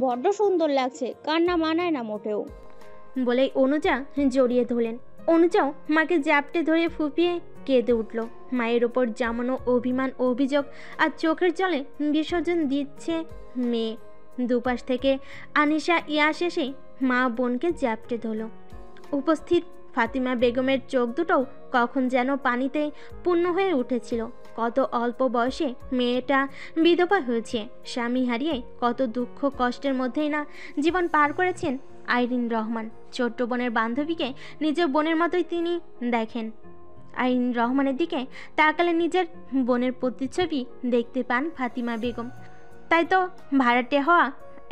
বড্ড সুন্দর লাগছে, কান্না মানায় না মোটেও। বলেই অনুজা জড়িয়ে ধরলেন। অনুজাও মাকে জাপটে ধরে ফুপিয়ে কেঁদে উঠল। মায়ের ওপর জামানো অভিমান, অভিযোগ আর চোখের জলে বিসর্জন দিচ্ছে মেয়ে। দুপাশ থেকে আনিশা ইয়াস এসে মা বোনকে জাপটে ধরল। উপস্থিত ফাতিমা বেগমের চোখ দুটোও কখন যেন পানিতে পূর্ণ হয়ে উঠেছিল। কত অল্প বয়সে মেয়েটা বিধবা হয়েছে, স্বামী হারিয়ে কত দুঃখ কষ্টের মধ্যেই না জীবন পার করেছেন আইরিন রহমান। ছোট্ট বোনের বান্ধবীকে নিজের বোনের মতোই তিনি দেখেন। আইরিন রহমানের দিকে তাকালে নিজের বোনের প্রতিচ্ছবি দেখতে পান ফাতিমা বেগম। তাই তো ভাড়াটে হওয়া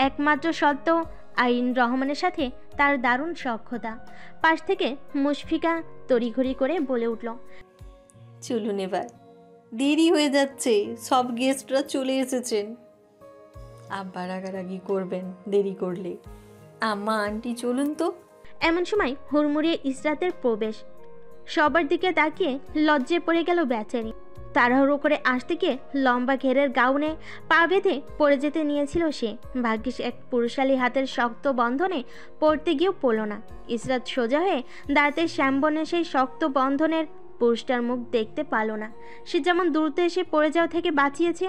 একমাত্র সত্ত্বেও আইরিন রহমানের সাথে তার দারুণ সখ্যতা। পাশ থেকে মুশফিকা তড়িঘড়ি করে বলে উঠল, চলুন এবার, দেরি হয়ে যাচ্ছে, সব গেস্টরা চলে এসেছেন। আব্বা রাগারাগি করবেন দেরি করলে। আম্মা আন্টি চলুন তো। এমন সময় হুড়মুড়িয়ে ইসরাতের প্রবেশ। সবার দিকে তাকিয়ে লজ্জে পড়ে গেল বেচারি। তাড়াহুড়ো করে আসতে গিয়ে লম্বা ঘেরের গাউনে পা বেঁধে পড়ে যেতে নিয়েছিল সে। ভাগ্যিস এক পুরুষালী হাতের শক্ত বন্ধনে পড়তে গিয়েও পড়ল না। ইসরাত সোজা হয়ে দাঁড়াতে শ্যামবনের সেই শক্ত বন্ধনের পুরুষটার মুখ দেখতে পারল না। সে যেমন দ্রুত এসে পড়ে যাওয়া থেকে বাঁচিয়েছে,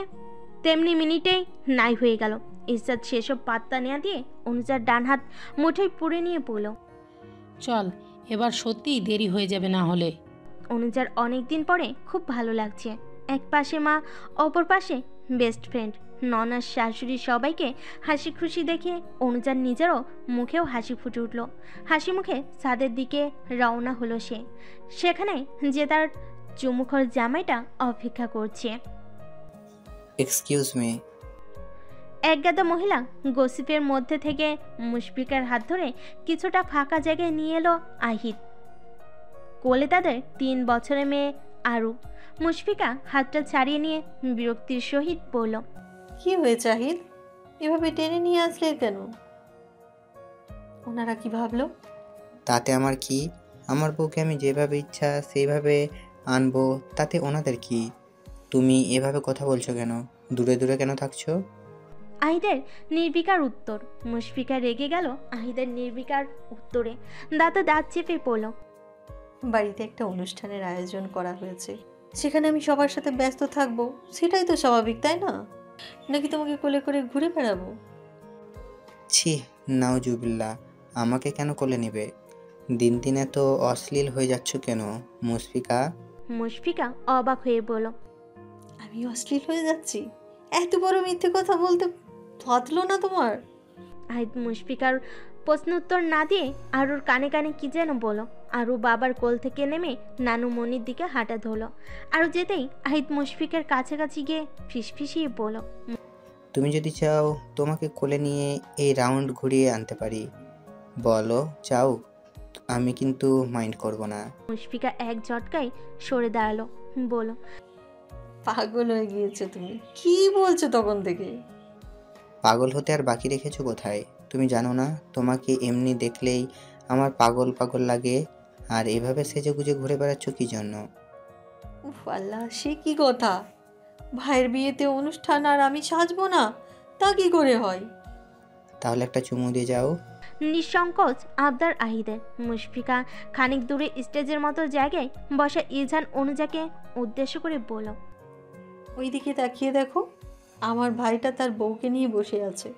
তেমনি মিনিটেই নাই হয়ে গেল। ইসরাত সেসব পাত্তা নেওয়া দিয়ে অনুজার ডান হাত মুঠোয় পুড়ে নিয়ে পড়ল। চল, এবার সত্যিই দেরি হয়ে যাবে না হলে। অনুজার অনেক দিন পরে খুব ভালো লাগছে। এক পাশে মা, অপর পাশে বেস্ট ফ্রেন্ড, ননার শাশুড়ি, সবাইকে হাসি খুশি দেখে অনুজার নিজেরও মুখেও হাসি ফুটে উঠল। হাসি মুখে ছাদের দিকে রওনা হলো সে। সেখানে যে তার চুমুখর জামাইটা অপেক্ষা করছে। Excuse me. একগাদা মহিলা গসিপের মধ্যে থেকে মুশফিকার হাত ধরে কিছুটা ফাঁকা জায়গায় নিয়ে এলো আহিত। কোলে তাদের 3 বছরের মেয়ে আরু। মুশফিকা হাতটা ছাড়িয়ে নিয়ে বিরক্তির সহিত বলল, কি হয়েছে আহিদ, এভাবে টেনে নিয়ে আসলে কেন? ওনারা কি ভাবলো? তাতে আমার কি? আমার বউকে আমি যেভাবে ইচ্ছা সেইভাবে আনবো, তাতে ওনাদের কি? তুমি এভাবে কথা বলছো কেন? দূরে দূরে কেন থাকছো? আহিদের নির্বিকার উত্তর। মুশফিকা রেগে গেল আহিদের নির্বিকার উত্তরে। দাঁতে দাঁত চেপে পড়ল, বাড়িতে একটা অনুষ্ঠানের আয়োজন করা হয়েছে, সেখানে আমি সবার সাথে ব্যস্ত থাকবো, সেটাই তো স্বাভাবিক, তাই না? নাকি তোমাকে কোলে করে ঘুরে বেড়াবো? ছি, নাউজুবিল্লাহ, আমাকে কেন কোলে নেবে? দিন দিন এত অশ্লীল হয়ে যাচ্ছ কেন মুশফিকা? মুশফিকা অবাক হয়ে বলল, আমি অশ্লীল হয়ে যাচ্ছি? এত বড় মিথ্যে কথা বলতে থাকলো না তোমার? আহিদ মুশফিকার প্রশ্ন উত্তর না দিয়ে আরুর কানে কানে কি যেন বলো। আরু বাবার কোল থেকে নেমে নানু মনির দিকে হাঁটা ধরলো। আরু যেতেই আহিদ মুশফিকের কাছাকাছি গিয়ে ফিসফিসিয়ে বলল, তুমি যদি চাও তোমাকে কোলে নিয়ে এই রাউন্ড ঘুরিয়ে আনতে পারি। বলো চাও? আমি কিন্তু মাইন্ড করব না। মুশফিকা এক ঝটকায় সরে দাঁড়ালো, বলল, পাগল হয়ে গিয়েছে তুমি, কি বলছো তখন থেকে? পাগল হতে আর বাকি রেখেছো কোথায়? তুমি জানো না তোমাকে এমনি দেখলেই আমার পাগল পাগল লাগে, আর এভাবে সেজে গুজে ঘুরে বেড়াচ্ছ কি জন্য? উফ আল্লাহ, সে কি কথা! ভাইয়ের বিয়েতে অনুষ্ঠান আর আমি সাজবো না, তা কি করে হয়? তাহলে একটা চুমু দিয়ে যাও। নিঃসংকোচ আবদার আহিদের। মুশফিকা খানিক দূরে স্টেজের মতো জায়গায় বসা ইলঝান অনুজাকে উদ্দেশ্য করে বলল, ওইদিকে তাকিয়ে দেখো, আমার ভাইটা তার বউকে নিয়ে বসে আছে।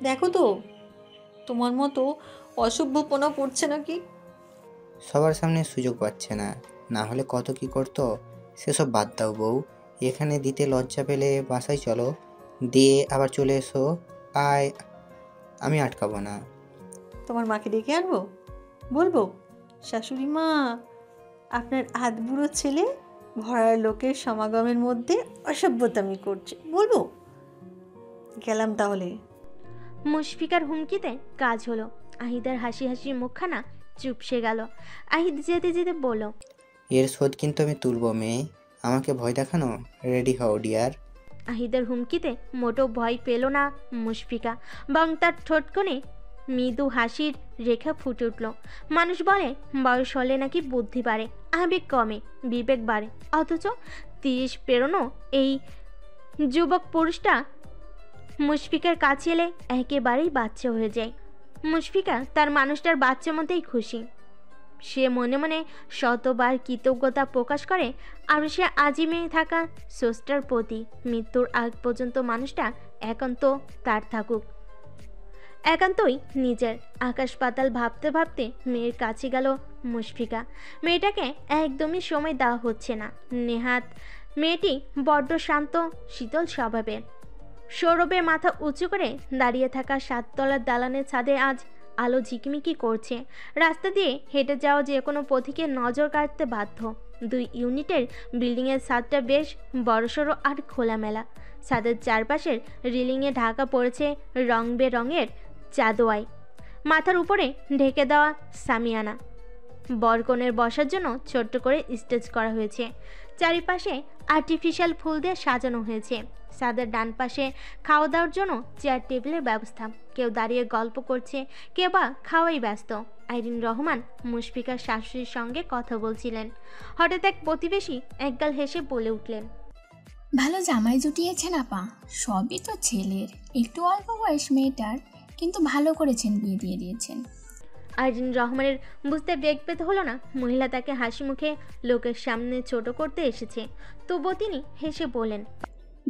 দেখো তো তোমার মতো অসভ্যপনা করছে নাকি? সবার সামনে সুযোগ পাচ্ছে না, না হলে কত কি করতো। সেসব বাদ দাও বউ, এখানে দিতে লজ্জা পেলে বাসায় চলো, দিয়ে আবার চলে এসো। আয়, আমি আটকাবো না। তোমার মাকে ডেকে আনবো, বলবো, শাশুড়ি মা, আপনার আধবুড়ো ছেলে ভরার লোকের সমাগমের মধ্যে অসভ্যতামি করছে, বলবো? গেলাম তাহলে। মুশফিকার হুমকিতে কাজ হলো। আহিদের হাসি হাসি মুখখানা চুপসে গেল। আহিদ যেতে যেতে বলল, এর শোধ কিন্তু আমি তুলবো মেয়ে, আমাকে ভয় দেখানো? রেডি হও ডিয়ার। আহিদের হুমকিতে মোটো ভয় পেল না মুশফিকা, বরং তার ঠোঁটকোণে মৃদু হাসির রেখা ফুটে উঠল। মানুষ বলে বয়স হলে নাকি বুদ্ধি বাড়ে, আবেগ কমে, বিবেক বাড়ে, অথচ 30 পেরোনো এই যুবক পুরুষটা মুশফিকার কাছে এলে একেবারেই বাচ্চা হয়ে যায়। মুশফিকা তার মানুষটার বাচ্চা মতেই খুশি। সে মনে মনে শতবার কৃতজ্ঞতা প্রকাশ করে আর সে আজিমে থাকা স্রষ্টার প্রতি মৃত্যুর আগ পর্যন্ত মানুষটা একান্ত তার থাকুক। একান্তই নিজের। আকাশ পাতাল ভাবতে ভাবতে মেয়ের কাছে গেল মুশফিকা। মেয়েটাকে একদমই সময় দেওয়া হচ্ছে না। নেহাত মেয়েটি বড্ড শান্ত শীতল স্বভাবের। সৌরভে মাথা উঁচু করে দাঁড়িয়ে থাকা 7 তলার দালানের ছাদে আজ আলো ঝিকিমিকি করছে। রাস্তা দিয়ে হেঁটে যাওয়া যে কোনো পথিকে নজর কাটতে বাধ্য। 2 ইউনিটের বিল্ডিংয়ের ছাদটা বেশ বড়সড় আর খোলামেলা। ছাদের চারপাশের রিলিংয়ে ঢাকা পড়েছে রং বেরঙের চাদোয়ায়। মাথার উপরে ঢেকে দেওয়া সামিয়ানা। বরকনের বসার জন্য ছোট্ট করে স্টেজ করা হয়েছে। চারিপাশে আর্টিফিশিয়াল ফুল দিয়ে সাজানো হয়েছে। ছাদের ডান পাশে খাওয়া দাওয়ার জন্য চেয়ার টেবিলের ব্যবস্থা। কেউ দাঁড়িয়ে গল্প করছে, কেউ বা খাওয়াই ব্যস্ত। আইরিন রহমান মুশফিকার শাশুড়ির সঙ্গে কথা বলছিলেন। হঠাৎ এক প্রতিবেশী একগাল হেসে বলে উঠলেন, ভালো জামাই জুটিয়েছেন আপা। সবই তো ছেলের, একটু অল্প বয়স মেয়েটার, কিন্তু ভালো করেছেন, বিয়ে দিয়ে দিয়েছেন। আইরিন রহমানের বুঝতে বেগ পেতে হলো না মহিলা তাকে হাসি মুখে লোকের সামনে ছোট করতে এসেছে। তবুও তিনি হেসে বলেন,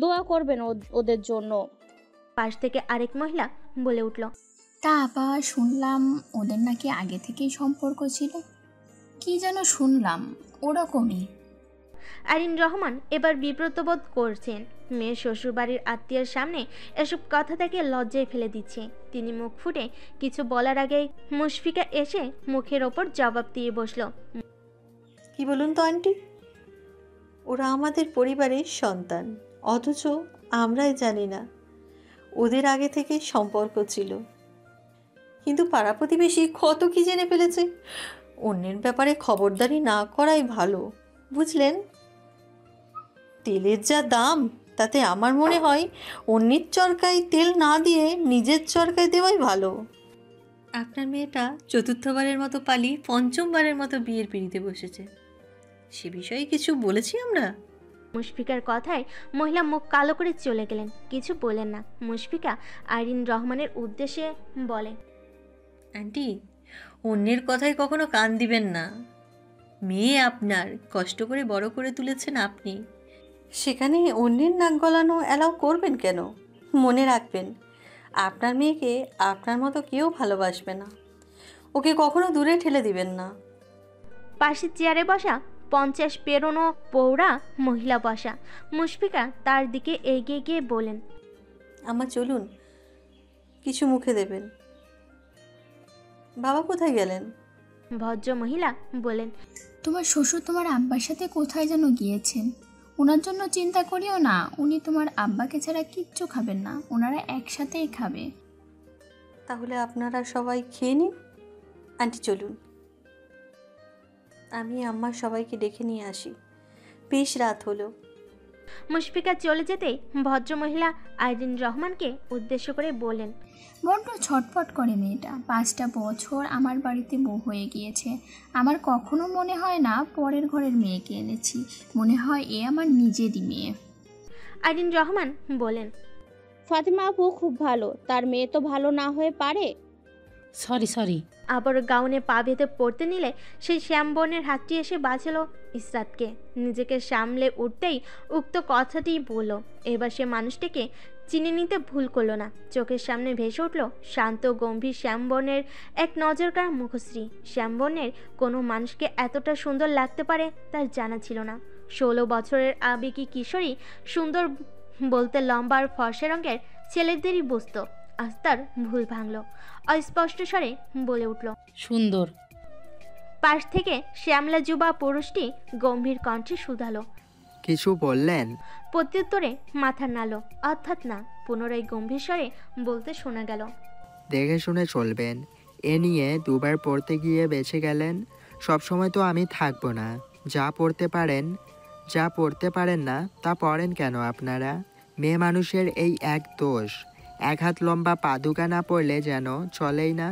দোয়া করবেন ওদের জন্য। পাশ থেকে আরেক মহিলা বলে উঠল, তা আপা শুনলাম ওদের নাকি আগে থেকেই সম্পর্ক ছিল। কি যেন শুনলাম, ওরকমই। আইরিন রহমান এবার বিব্রত বোধ করছেন। মেয়ের শ্বশুরবাড়ির আত্মীয়ের সামনে এসব কথা তাকে লজ্জায় ফেলে দিচ্ছে। তিনি মুখ ফুটে কিছু বলার আগেই মুশফিকা এসে মুখের ওপর জবাব দিয়ে বসল, কি বলুন তো আন্টি, ওরা আমাদের পরিবারের সন্তান, অথচ আমরাই জানি না ওদের আগে থেকে সম্পর্ক ছিল। কিন্তু পাড়া প্রতিবেশী কত কি জেনে ফেলেছে। অন্যের ব্যাপারে খবরদারি না করাই ভালো, বুঝলেন? তেলের যা দাম, তাতে আমার মনে হয় অন্যের চরকায় তেল না দিয়ে নিজের চরকায় দেওয়াই ভালো। আপনার মেয়েটা চতুর্থবারের মতো পালি 5মবারের মতো বিয়ের পিঁড়িতে বসেছে। সে বিষয়ে কিছু বলেছি আমরা? মুশফিকার কথায় মহিলা মুখ কালো করে চলে গেলেন, কিছু বলেন না। মুশফিকা আইরিন রহমানের উদ্দেশ্যে বলে, আন্টি, অন্যের কথায় কখনো কান দিবেন না। মেয়ে আপনার, কষ্ট করে বড় করে তুলেছেন আপনি, সেখানে অন্যের নাক গলানো অ্যালাউ করবেন কেন? মনে রাখবেন, আপনার মেয়েকে আপনার মতো কেউ ভালোবাসবে না। ওকে কখনো দূরে ঠেলে দিবেন না। পাশের চেয়ারে বসা 50 পেরোনো পৌরা মহিলা বসা। মুশফিকা তার দিকে এগিয়ে গিয়ে বলেন, আমার চলুন, কিছু মুখে দেবেন। বাবা কোথায় গেলেন? ভদ্র মহিলা বলেন, তোমার শ্বশুর তোমার আব্বার সাথে কোথায় যেন গিয়েছেন। ওনার জন্য চিন্তা করিও না, উনি তোমার আব্বাকে ছাড়া কিচ্ছু খাবেন না, ওনারা একসাথেই খাবে। তাহলে আপনারা সবাই খেয়ে নিন। আন্টি চলুন, আমি আম্মা সবাইকে ডেকে নিয়ে আসি, বেশ রাত হলো। মুশফিকা চলে যেতেই ভদ্রমহিলা আইরিন রহমানকে উদ্দেশ্য করে বলেন, বড্ড ছটফট করে মেয়েটা। 5টা বছর আমার বাড়িতে বউ হয়ে গিয়েছে। আমার কখনো মনে হয় না পরের ঘরের মেয়েকে এনেছি, মনে হয় এ আমার নিজেরই মেয়ে। আইরিন রহমান বলেন, ফাতিমা আপু খুব ভালো, তার মেয়ে তো ভালো না হয়ে পারে। সরি। আবারও গাউনে পা বেঁধে পড়তে নিলে সেই শ্যামবনের হাতটি এসে বাঁচালো ইসরাতকে। নিজেকে সামলে উঠতেই উক্ত কথাটি বলল। এবার সে মানুষটিকে চিনে নিতে ভুল করলো না। চোখের সামনে ভেসে উঠল শান্ত গম্ভীর শ্যামবর্ণের এক নজরকাড়া মুখশ্রী। শ্যামবর্ণের কোনো মানুষকে এতটা সুন্দর লাগতে পারে তার জানা ছিল না। 16 বছরের আবেগী কিশোরী সুন্দর বলতে লম্বা আর ফর্সা রঙের ছেলেদেরই বুঝতো। আজ তার ভুল ভাঙল। অস্পষ্ট স্বরে বলে উঠল, সুন্দর। পাশ থেকে শ্যামলা যুবা পুরুষটি গম্ভীর কণ্ঠে শুধালো, কিছু বললেন? প্রত্যুত্তরে মাথা নাড়ল। অর্থাৎ না। পুনরায় গম্ভীর স্বরে বলতে শোনা গেল, দেখে শুনে চলবেন। এ নিয়ে 2বার পড়তে গিয়ে বেঁচে গেলেন। সবসময় তো আমি থাকবো না। যা পড়তে পারেন না তা পড়েন কেন আপনারা? মেয়ে মানুষের এই এক দোষ, 1 হাত লম্বা পাদুকা না পড়লে যেন চলেই না।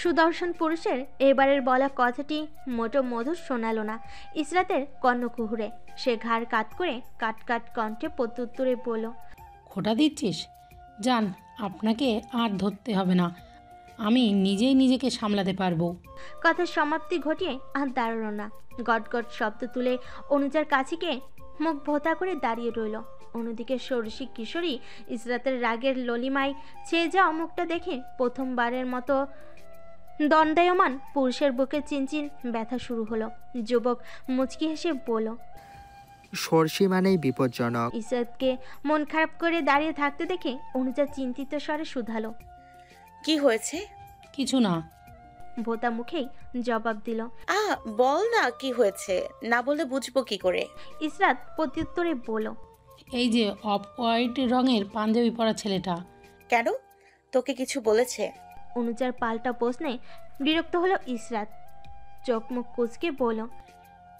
সুদর্শন পুরুষের এবারের বলা কথাটি মোটো মধুর শোনালো না ইসরাতের কর্ণকুহুরে। সে ঘাড় কাত করে কাট কণ্ঠে প্রত্যুত্তরে বলল, খোটা দিচ্ছিস? যান, আপনাকে আর ধরতে হবে না, আমি নিজেই নিজেকে সামলাতে পারবো। কথার সমাপ্তি ঘটিয়ে আর দাঁড়ালো না। গট গট শব্দ তুলে অনুজার কাছে গিয়ে মুখ ভোতা করে দাঁড়িয়ে রইল। অন্যদিকে ষোড়শী কিশোরী ইসরাতের রাগের ললিমায় ছেয়ে যাওয়া মুখটা দেখে প্রথমবারের মতো দণ্ডায়মান পুরুষের বুকে চিনচিন ব্যথা শুরু হলো। যুবক মুচকি হেসে বলল, সর্ষি মানেই বিপজ্জনক। ইসরাতকে মন খারাপ করে দাঁড়িয়ে থাকতে দেখে অনুজা চিন্তিত স্বরে শুধালো, কি হয়েছে? কিছু না। ভোতা মুখেই জবাব দিল। বল না কি হয়েছে, না বলে বুঝবো কি করে? ইসরাত প্রত্যুত্তরে বলল, এই যে অফ হোয়াইট রঙের পাঞ্জাবি পরা ছেলেটা। কেন, তোকে কিছু বলেছে? অনুজার পাল্টা প্রশ্নে বিরক্ত হলো ইসরাত। চোখ মুখ কুচকে বলল,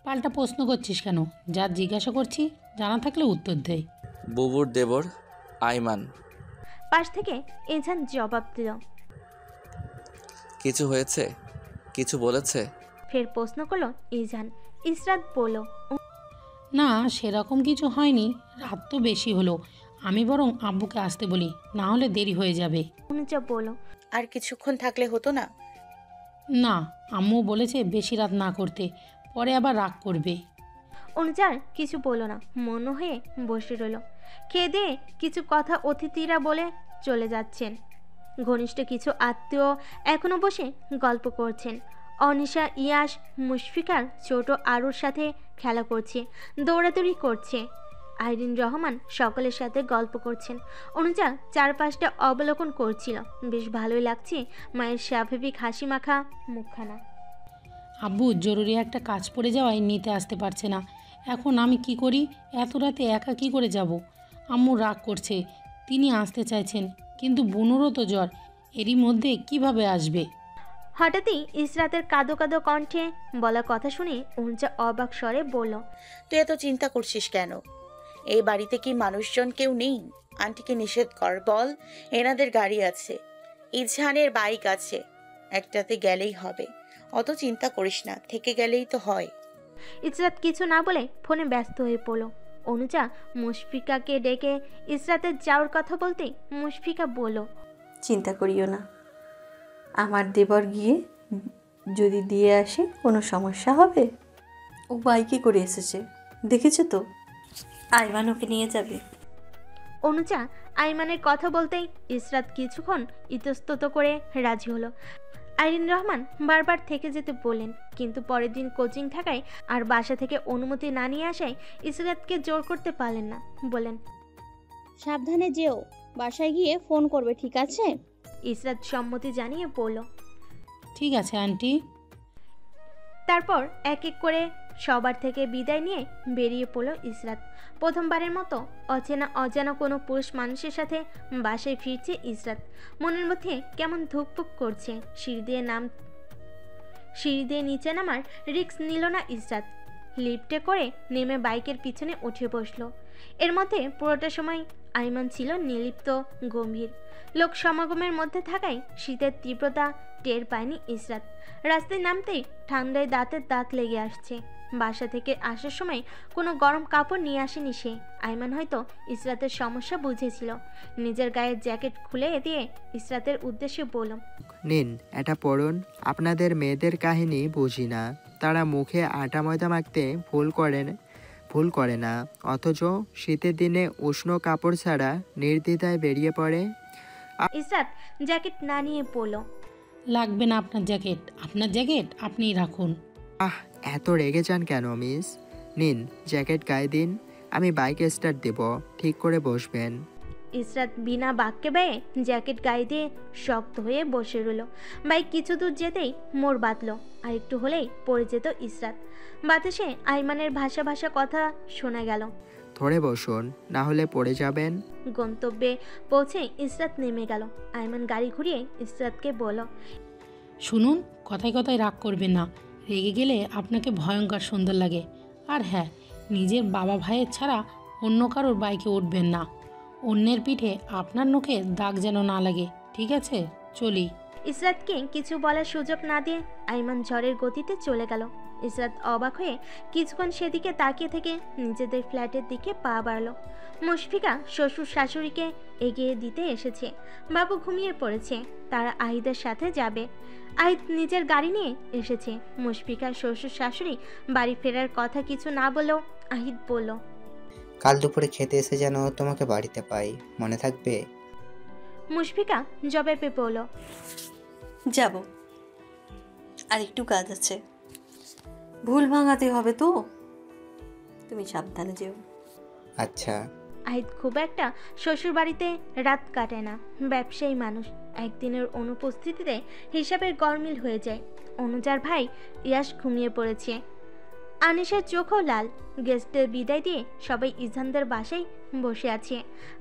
পাল্টা প্রশ্ন করছিস কেন? যা জিজ্ঞাসা করছি জানা থাকলে উত্তর দেয়। বুবুর দেবর আইমান। পাশ থেকে এজান জবাব দিল। কিছু হয়েছে? কিছু বলেছে? ফের প্রশ্ন করলো ইজান। ইসরাত বলল, না, সেরকম কিছু হয়নি, রাত তো বেশি হলো, আমি বরং আব্বুকে আসতে বলি, না হলে দেরি হয়ে যাবে। অনুজা বলল, আর কিছুক্ষণ থাকলে হতো না? না, আম্মু বলেছে বেশি রাত না করতে, পরে আবার রাগ করবে। অনুজার কিছু বলল না, মন হয়ে বসে রইল। খেয়ে দিয়ে কিছু কথা অতিথিরা বলে চলে যাচ্ছেন। ঘনিষ্ঠ কিছু আত্মীয় এখনো বসে গল্প করছেন। অনিশা, ইয়াস, মুশফিকার ছোট আরুর সাথে খেলা করছে, দৌড়াদৌড়ি করছে। আইরিন, রহমান সকলের সাথে গল্প করছেন। অনুজা চারপাশটা অবলোকন করছিল। বেশ ভালোই লাগছে মায়ের স্বাভাবিক হাসি মাখা মুখখানা। আব্বু জরুরি একটা কাজ পড়ে যাওয়ায় নিতে আসতে পারছে না, এখন আমি কি করি? এত রাতে একা কি করে যাব? আম্মু রাগ করছে, তিনি আসতে চাইছেন, কিন্তু বুনুরও তো জ্বর, এরই মধ্যে কিভাবে আসবে? হঠাৎই ইসরাতের কাঁদো কাঁদো কণ্ঠে বলা কথা শুনে অনুজা অবাক স্বরে বলল, তুই এত চিন্তা করছিস কেন? এই বাড়িতে কি মানুষজন কেউ নেই? আন্টিকে নিষেধ কর, বল এনাদের গাড়ি আছে, ইজহানের বাইক আছে, একটাতে গেলেই হবে। অত চিন্তা করিস না, থেকে গেলেই তো হয়। ইসরাত কিছু না বলে ফোনে ব্যস্ত হয়ে পড়ল। অনুজা মুশফিকাকে ডেকে ইসরাতের যাওয়ার কথা বলতে মুশফিকা বলল, চিন্তা করিও না, আমার দেবর গিয়ে যদি দিয়ে আসে কোনো সমস্যা হবে? ও বাইকে করে এসেছে, দেখেছো তো? আইমান ওকে নিয়ে যাবে। অনুজা আইমানের কথা বলতেই ইসরাত কিছুক্ষণ ইতস্তত করে রাজি হলো। আইরিন রহমান বারবার থেকে যেতে বললেন, কিন্তু পরের দিন কোচিং থাকায় আর বাসা থেকে অনুমতি না নিয়ে আসায় ইসরাতকে জোর করতে পারলেন না। বলেন, সাবধানে যেও, বাসায় গিয়ে ফোন করবে, ঠিক আছে? ইসরাত সম্মতি জানিয়ে বলল। ঠিক আছে আন্টি। তারপর এক এক করে সবার থেকে বিদায় নিয়ে বেরিয়ে পড়ল ইসরাত। প্রথমবারের মতো অজানা কোনো পুরুষ মানুষের সাথে বাসায় ফিরছে ইসরাত। মনের মধ্যে কেমন ধুকপুক করছে। সিঁড়ি দিয়ে নিচে নামার রিস্ক নিল না ইসরাত। লিফটে করে নেমে বাইকের পিছনে উঠে বসলো। এর মধ্যে পুরোটা সময় আইমান ছিল নির্লিপ্ত, গম্ভীর। লোক সমাগমের মধ্যে থাকায় শীতের তীব্রতা টের পায়নি ইসরাত। রাস্তায় নামতেই ঠান্ডায় দাঁতের দাঁত লেগে আসছে। বাসা থেকে আসার সময় কোনো গরম কাপড় নিয়ে আসেনি সে। আইমান হয়তো ইসরাতের সমস্যা বুঝেছিল। নিজের গায়ের জ্যাকেট খুলে দিয়ে ইসরাতের উদ্দেশ্যে বলল, নিন, এটা পড়ুন। আপনাদের মেয়েদের কাহিনী বুঝি না, তারা মুখে আটা ময়দা মাখতে ভুল করে না, অথচ শীতের দিনে উষ্ণ কাপড় ছাড়া নির্দ্বিধায় বেরিয়ে পড়ে। ইসরাত জ্যাকেট না নিয়ে বলল, লাগবে না আপনার জ্যাকেট, আপনার জ্যাকেট আপনিই রাখুন। এত রেগে যান কেন মিস? নিন, জ্যাকেট গায়ে দিন, আমি বাইক স্টার্ট দেব, ঠিক করে বসবেন। ইসরাত বিনা বাক্যে ব্যয়ে জ্যাকেট গায়ে দিয়ে শক্ত হয়ে বসে রইল। বাইক কিছু দূর যেতেই মোড় বাঁধল, আর একটু হলেই পড়ে যেত ইসরাত। বাতাসে আইমানের ভাষা ভাষা কথা শোনা গেল, ধরে বসুন, না হলে পড়ে যাবেন। গন্তব্যে পৌঁছে ইসরাত নেমে গেল। আইমান গাড়ি ঘুরিয়ে ইসরাতকে বলল, শুনুন, কথায় কথায় রাগ করবেন না, রেগে গেলে আপনাকে ভয়ঙ্কর সুন্দর লাগে। আর হ্যাঁ, নিজের বাবা ভাইয়ের ছাড়া অন্য কারোর বাইকে উঠবেন না, অন্যের পিঠে আপনার নখে দাগ যেন না লাগে, ঠিক আছে? চলি। ইসরাতকে কিছু বলার সুযোগ না দিয়ে আইমান ঝড়ের গতিতে চলে গেল। ইসরাত অবাক হয়ে কিছুক্ষণ সেদিকে তাকিয়ে থেকে নিজেদের ফ্ল্যাটের দিকে পা বাড়ালো। মুশফিকা শ্বশুর শাশুড়িকে এগিয়ে দিতে এসেছে। বাবু ঘুমিয়ে পড়েছে, তারা আহিদের সাথে যাবে। আহিদ নিজের গাড়ি নিয়ে এসেছে। মুশফিকার শ্বশুর শাশুড়ি বাড়ি ফেরার কথা কিছু না বলেও আহিদ বলল, কাল দুপুরে খেতে এসে যেন তোমাকে বাড়িতে পাই, মনে থাকবে? মুশফিকা জবাবে বলল, যাব, আর একটু কাজ আছে, ভুল ভাঙাতে হবে তো, তুমি সাবধানে যেও। আচ্ছা। আহিদ খুব একটা শ্বশুর বাড়িতে রাত কাটে না, ব্যবসায়ী মানুষ। একদিনের অনুপস্থিতিতে হিসাবের গরমিল হয়ে যায়। অনুজার ভাই ইয়াশ ঘুমিয়ে পড়েছে। আনিশার চোখও লাল। গেস্টের বিদায় দিয়ে সবাই ইজানদের বাসায় বসে আছে।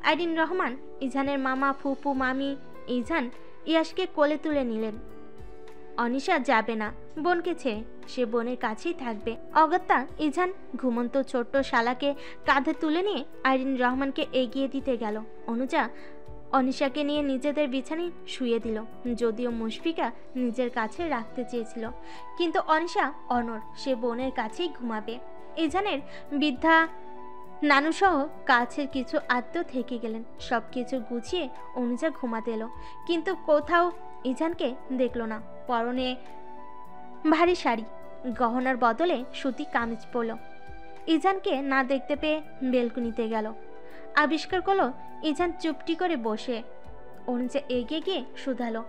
আইরিন রহমান, ইজানের মামা, ফুপু, মামি ইজান ইয়াশকে কোলে তুলে নিলেন। অনিশা যাবে না বোনকে ছেড়ে, সে বোনের কাছেই থাকবে। অগত্যা ইজান ঘুমন্ত ছোট্ট শালাকে কাঁধে তুলে নিয়ে আইরিন রহমানকে এগিয়ে দিতে গেল। অনুজা অনিশাকে নিয়ে নিজেদের বিছানায় শুয়ে দিল। যদিও মুশফিকা নিজের কাছে রাখতে চেয়েছিল, কিন্তু অনিশা অনড়, সে বোনের কাছেই ঘুমাবে। ইজানের বৃদ্ধা নানুসহ কাছের কিছু আত্মীয় থেকে গেলেন। সব কিছু গুছিয়ে অনুজা ঘুমাতে এলো, কিন্তু কোথাও ইজানকে দেখল না। পরনে ভারী শাড়ি, গহনার বদলে সুতি কামিজ পরল। ইজানকে না দেখতে পেয়ে বেলকুনিতে গেল। আবিষ্কার করলো ইজান চুপটি করে বসে। অনুজা এগিয়ে গিয়ে শুধালো,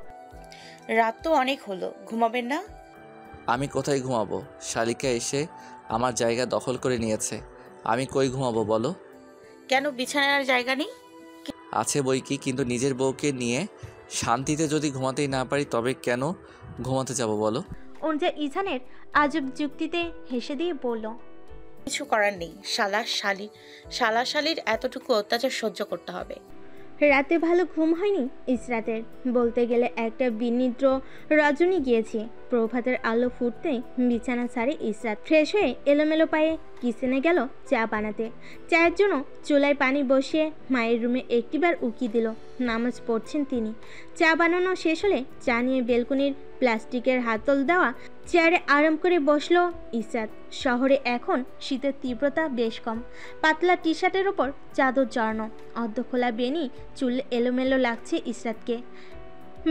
রাত তো অনেক হলো, ঘুমাবেন না? আমি কোথায় ঘুমাবো? শালিকা এসে আমার জায়গা দখল করে নিয়েছে, আমি কই ঘুমাবো বলো? কেন, বিছানার জায়গা নেই? আছে বই কি, কিন্তু নিজের বউকে নিয়ে শান্তিতে যদি ঘুমাতেই না পারি তবে কেন ঘুমাতে যাব বলো? অনুজা ইজানের আজব যুক্তিতে হেসে দিয়ে বলল, কিছু করার নেই, শালা শালির এতটুকু অত্যাচার সহ্য করতে হবে। রাতে ভালো ঘুম হয়নি ইসরাতের। বলতে গেলে একটা বিনিদ্র রজনী গিয়েছে। প্রভাতের আলো ফুটতে বিছানা ছাড়ে ইসরাত। ফ্রেশ হয়ে এলোমেলো পায়ে কিচেনে গেল চা বানাতে। চায়ের জন্য চুলায় পানি বসিয়ে মায়ের রুমে একটিবার উকি দিল। নামাজ পড়ছেন তিনি। চা বানানো শেষ হলে চা নিয়ে বেলকনির প্লাস্টিকের হাতল দেওয়া চেয়ারে আরাম করে বসলো ইসরাত। শহরে এখন শীতের তীব্রতা বেশ কম। পাতলা টি শার্টের ওপর চাদর জড়ানো, অর্ধখোলা বেনি, চুল এলোমেলো লাগছে ইসরাতকে।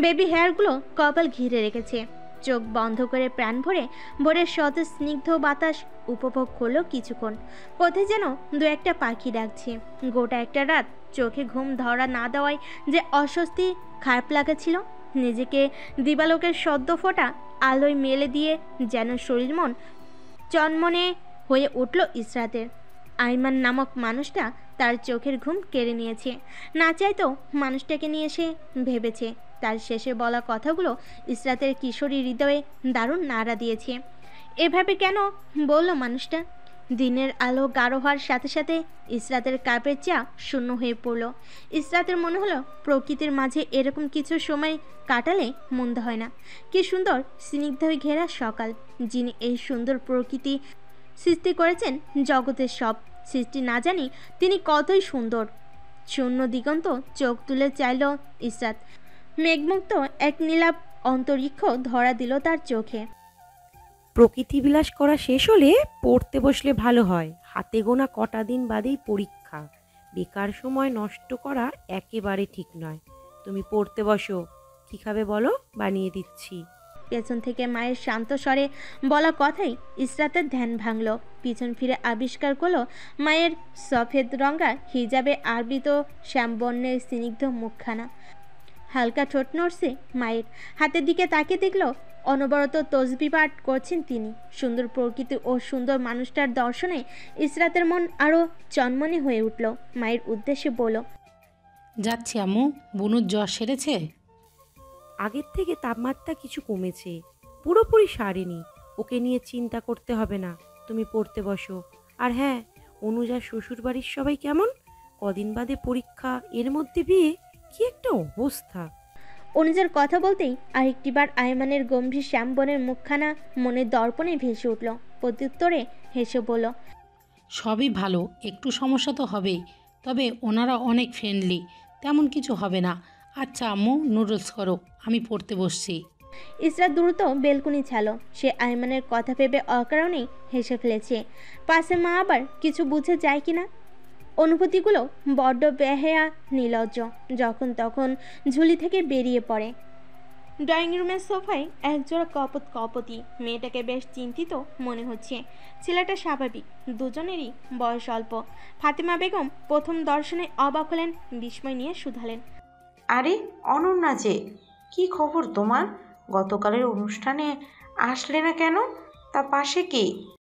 বেবি হেয়ারগুলো কপাল ঘিরে রেখেছে। চোখ বন্ধ করে প্রাণ ভরে ভোরের সতেজ স্নিগ্ধ বাতাস উপভোগ করলো কিছুক্ষণ। কোথায় যেন দু একটা পাখি ডাকছে। গোটা একটা রাত চোখে ঘুম ধরা না দেওয়ায় যে অস্বস্তি, খারাপ লাগেছিল। নিজেকে দিবালোকের সদ্য ফোটা আলোয় মেলে দিয়ে যেন শরীর মন চনমনে হয়ে উঠল ইসরাতের। আইমান নামক মানুষটা তার চোখের ঘুম কেড়ে নিয়েছে। না চাইতেও মানুষটাকে নিয়ে সে ভেবেছে। তার শেষে বলা কথাগুলো ইসরাতের কিশোরী হৃদয়ে দারুণ নাড়া দিয়েছে। এভাবে কেন বলল মানুষটা? দিনের আলো গাঢ় হওয়ার সাথে সাথে ইসরাতের কাপের চা শূন্য হয়ে পড়ল। ইসরাতের মনে হলো প্রকৃতির মাঝে এরকম কিছু সময় কাটালে মন্দ হয় না। কি সুন্দর স্নিগ্ধ ঘেরা সকাল। যিনি এই সুন্দর প্রকৃতি সৃষ্টি করেছেন জগতের সব সৃষ্টি না জানি তিনি কতই সুন্দর। শূন্য দিগন্ত চোখ তুলে চাইল ইসরাত। মেঘমুক্ত এক নীলাভ অন্তরিক্ষ ধরা দিল তার চোখে। প্রকৃতি বিলাস করা শেষ হলে পড়তে বসলে ভালো হয়। হাতে গোনা কটা দিন বাদেই পরীক্ষা, বেকার সময় নষ্ট করা একেবারে ঠিক নয়। তুমি পড়তে বসো, কী খাবে বলো, বানিয়ে দিচ্ছি। পেছন থেকে মায়ের শান্ত স্বরে বলা কথাই ইসরাতের ধ্যান ভাঙল। পিছন ফিরে আবিষ্কার করলো মায়ের সফেদ রঙা হিজাবে আবৃত শ্যামবর্ণের স্নিগ্ধ মুখখানা। হালকা ঠোঁট নড়ছে মায়ের। হাতের দিকে তাকিয়ে দেখল অনবরত তসবি পাঠ করছেন তিনি। সুন্দর প্রকৃতি ও সুন্দর মানুষটার দর্শনে ইসরাতের মন আরও চনমনে হয়ে উঠল। মায়ের উদ্দেশ্যে বলল, যাচ্ছি আম্মু, বুনুর জ্বর সেরেছে? আগের থেকে তাপমাত্রা কিছু কমেছে, পুরোপুরি সারেনি। ওকে নিয়ে চিন্তা করতে হবে না, তুমি পড়তে বসো। আর হ্যাঁ, অনুজার শ্বশুরবাড়ির সবাই কেমন? কদিন বাদে পরীক্ষা, এর মধ্যে বিয়ে, কি একটা অবস্থা। অনুজার কথা বলতেই আরেকটিবার আয়মানের গম্ভীর শ্যামবনের মুখখানা মনের দর্পণে ভেসে উঠল। প্রত্যুত্তরে হেসে বলল, সবই ভালো, একটু সমস্যা তো হবেই, তবে ওনারা অনেক ফ্রেন্ডলি, তেমন কিছু হবে না। আচ্ছা আম্মু, নুডলস করো, আমি পড়তে বসছি। ইসরা দ্রুত বেলকুনি ছাড়ল। সে আইমানের কথা ভেবে অকারণেই হেসে ফেলেছে। পাশে মা আবার কিছু বুঝে যায় কিনা। অনুভূতিগুলো বড্ড বেহায়া নির্লজ্জ, যখন তখন ঝুলি থেকে বেরিয়ে পড়ে। ড্রয়িং রুমের সোফায় একজোড়া কপতি। মেয়েটাকে বেশ চিন্তিত মনে হচ্ছে। ছেলেটা স্বাভাবিক, দুজনেরই বয়স অল্প। ফাতিমা বেগম প্রথম দর্শনে অবাক হলেন, বিস্ময় নিয়ে শুধালেন, আরে অনন্যা যে, কি খবর তোমার? গতকালের অনুষ্ঠানে আসলে না কেন? তা পাশে কি?